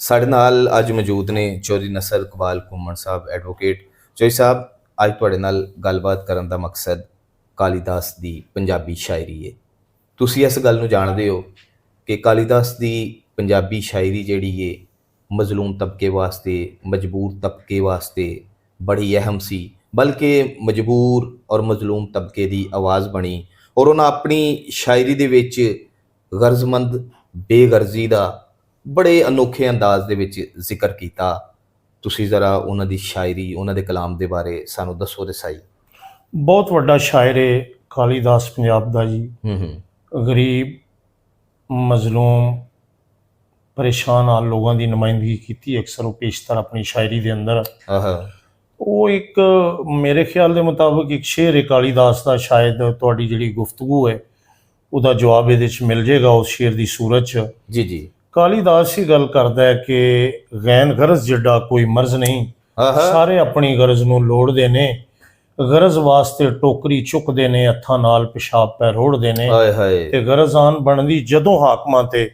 ਸਾਡੇ ਨਾਲ ਅੱਜ ਮੌਜੂਦ ਨੇ ਚੌਧਰੀ ਨਸਰ ਇਕਬਾਲ ਘੁੰਮਣ ਸਾਹਿਬ ਐਡਵੋਕੇਟ। ਚੌਧਰੀ ਸਾਹਿਬ, ਅੱਜ ਤੁਹਾਡੇ ਨਾਲ ਗੱਲਬਾਤ ਕਰਨ ਦਾ ਮਕਸਦ ਕਾਲੀਦਾਸ ਦੀ ਪੰਜਾਬੀ ਸ਼ਾਇਰੀ ਹੈ। ਤੁਸੀਂ ਇਸ ਗੱਲ ਨੂੰ ਜਾਣਦੇ ਹੋ ਕਿ ਕਾਲੀਦਾਸ ਦੀ ਪੰਜਾਬੀ ਸ਼ਾਇਰੀ ਜਿਹੜੀ ਹੈ ਮਜ਼ਲੂਮ ਤਬਕੇ ਵਾਸਤੇ, ਮਜਬੂਰ ਤਬਕੇ ਵਾਸਤੇ ਬੜੀ ਅਹਿਮ ਸੀ, ਬਲਕਿ ਮਜਬੂਰ ਔਰ ਮਜ਼ਲੂਮ ਤਬਕੇ ਦੀ ਆਵਾਜ਼ ਬਣੀ ਔਰ ਉਹਨਾਂ ਆਪਣੀ ਸ਼ਾਇਰੀ ਦੇ ਵਿੱਚ ਗਰਜ਼ਮੰਦ ਬੇਗਰਜ਼ੀ ਦਾ ਬੜੇ ਅਨੋਖੇ ਅੰਦਾਜ਼ ਦੇ ਵਿੱਚ ਜ਼ਿਕਰ ਕੀਤਾ। ਤੁਸੀਂ ਜ਼ਰਾ ਉਹਨਾਂ ਦੀ ਸ਼ਾਇਰੀ, ਉਹਨਾਂ ਦੇ ਕਲਾਮ ਦੇ ਬਾਰੇ ਸਾਨੂੰ ਦੱਸੋ ਤੇ ਸਹੀ। ਬਹੁਤ ਵੱਡਾ ਸ਼ਾਇਰ ਹੈ ਕਾਲੀਦਾਸ ਪੰਜਾਬ ਦਾ ਜੀ। ਗਰੀਬ, ਮਜ਼ਲੂਮ, ਪਰੇਸ਼ਾਨ ਹਾਲ ਲੋਕਾਂ ਦੀ ਨੁਮਾਇੰਦਗੀ ਕੀਤੀ ਅਕਸਰ ਉਹ ਪੇਸ਼ਤਰ ਆਪਣੀ ਸ਼ਾਇਰੀ ਦੇ ਅੰਦਰ। ਉਹ ਇੱਕ ਮੇਰੇ ਖਿਆਲ ਦੇ ਮੁਤਾਬਕ ਇੱਕ ਸ਼ੇਰ ਹੈ ਕਾਲੀਦਾਸ ਦਾ, ਸ਼ਾਇਦ ਤੁਹਾਡੀ ਜਿਹੜੀ ਗੁਫ਼ਤਗੂ ਹੈ ਉਹਦਾ ਜਵਾਬ ਇਹਦੇ 'ਚ ਮਿਲ ਜਾਏਗਾ ਉਸ ਸ਼ੇਰ ਦੀ ਸੂਰਤ 'ਚ। ਜੀ ਜੀ। ਕਾਲੀਦਾਸ ਹੀ ਗੱਲ ਕਰਦਾ ਹੈ ਕਿ ਗੈਨ ਗਰਜ਼ ਜਿੱਡਾ ਕੋਈ ਮਰਜ਼ ਨਹੀਂ, ਸਾਰੇ ਆਪਣੀ ਗਰਜ਼ ਨੂੰ ਲੋੜਦੇ ਨੇ, ਗਰਜ਼ ਵਾਸਤੇ ਟੋਕਰੀ ਚੁੱਕਦੇ ਨੇ, ਹੱਥਾਂ ਨਾਲ ਪਿਸ਼ਾਬ ਪੈ ਰੋੜਦੇ ਨੇ, ਤੇ ਗਰਜ਼ ਆਨ ਬਣਦੀ ਜਦੋਂ ਹਾਕਮਾਂ ਤੇ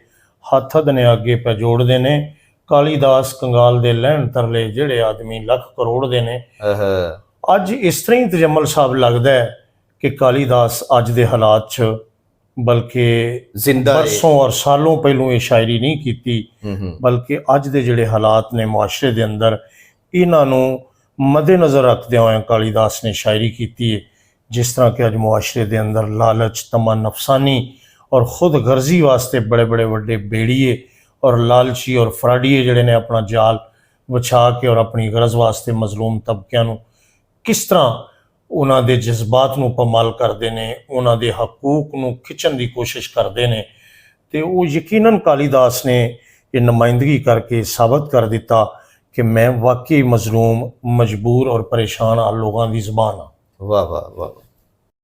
ਹੱਥ ਅਦਨੇ ਅੱਗੇ ਪੈ ਜੋੜਦੇ ਨੇ। ਕਾਲੀਦਾਸ ਕੰਗਾਲ ਦੇ ਲੈਣ ਤਰਲੇ ਜਿਹੜੇ ਆਦਮੀ ਲੱਖ ਕਰੋੜ ਦੇ ਨੇ। ਅੱਜ ਇਸ ਤਰ੍ਹਾਂ ਹੀ ਤਜਮਲ ਸਾਹਿਬ ਲੱਗਦਾ ਹੈ ਕਿ ਕਾਲੀਦਾਸ ਅੱਜ ਦੇ ਹਾਲਾਤ 'ਚ, ਬਲਕਿ ਬਰਸੋਂ ਔਰ ਸਾਲੋਂ ਪਹਿਲੋਂ ਇਹ ਸ਼ਾਇਰੀ ਨਹੀਂ ਕੀਤੀ, ਬਲਕਿ ਅੱਜ ਦੇ ਜਿਹੜੇ ਹਾਲਾਤ ਨੇ ਮੁਆਸ਼ਰੇ ਦੇ ਅੰਦਰ, ਇਹਨਾਂ ਨੂੰ ਮੱਦੇ ਨਜ਼ਰ ਰੱਖਦਿਆਂ ਹੋਇਆਂ ਕਾਲੀਦਾਸ ਨੇ ਸ਼ਾਇਰੀ ਕੀਤੀ ਹੈ। ਜਿਸ ਤਰ੍ਹਾਂ ਕਿ ਅੱਜ ਮੁਆਸ਼ਰੇ ਦੇ ਅੰਦਰ ਲਾਲਚ, ਤਮਾ, ਨਫਸਾਨੀ ਔਰ ਖੁਦ ਗਰਜ਼ੀ ਵਾਸਤੇ ਬੜੇ ਬੜੇ ਵੱਡੇ ਬੇੜੀਏ ਔਰ ਲਾਲਚੀ ਔਰ ਫਰਾਡੀਏ ਜਿਹੜੇ ਨੇ ਆਪਣਾ ਜਾਲ ਵਿਛਾ ਕੇ ਔਰ ਆਪਣੀ ਗਰਜ਼ ਵਾਸਤੇ ਮਜ਼ਲੂਮ ਤਬਕਿਆਂ ਨੂੰ ਕਿਸ ਤਰ੍ਹਾਂ ਉਹਨਾਂ ਦੇ ਜਜ਼ਬਾਤ ਨੂੰ ਪਮਾਲ ਕਰਦੇ ਨੇ, ਉਹਨਾਂ ਦੇ ਹਕੂਕ ਨੂੰ ਖਿੱਚਣ ਦੀ ਕੋਸ਼ਿਸ਼ ਕਰਦੇ ਨੇ। ਤੇ ਉਹ ਯਕੀਨਨ ਕਾਲੀਦਾਸ ਨੇ ਇਹ ਨੁਮਾਇੰਦਗੀ ਕਰਕੇ ਸਾਬਤ ਕਰ ਦਿੱਤਾ ਕਿ ਮੈਂ ਵਾਕਈ ਮਜ਼ਲੂਮ, ਮਜਬੂਰ ਔਰ ਪਰੇਸ਼ਾਨ ਹਾਲ ਲੋਕਾਂ ਦੀ ਜ਼ਬਾਨ ਹਾਂ। ਵਾਹ ਵਾਹ ਵਾਹ।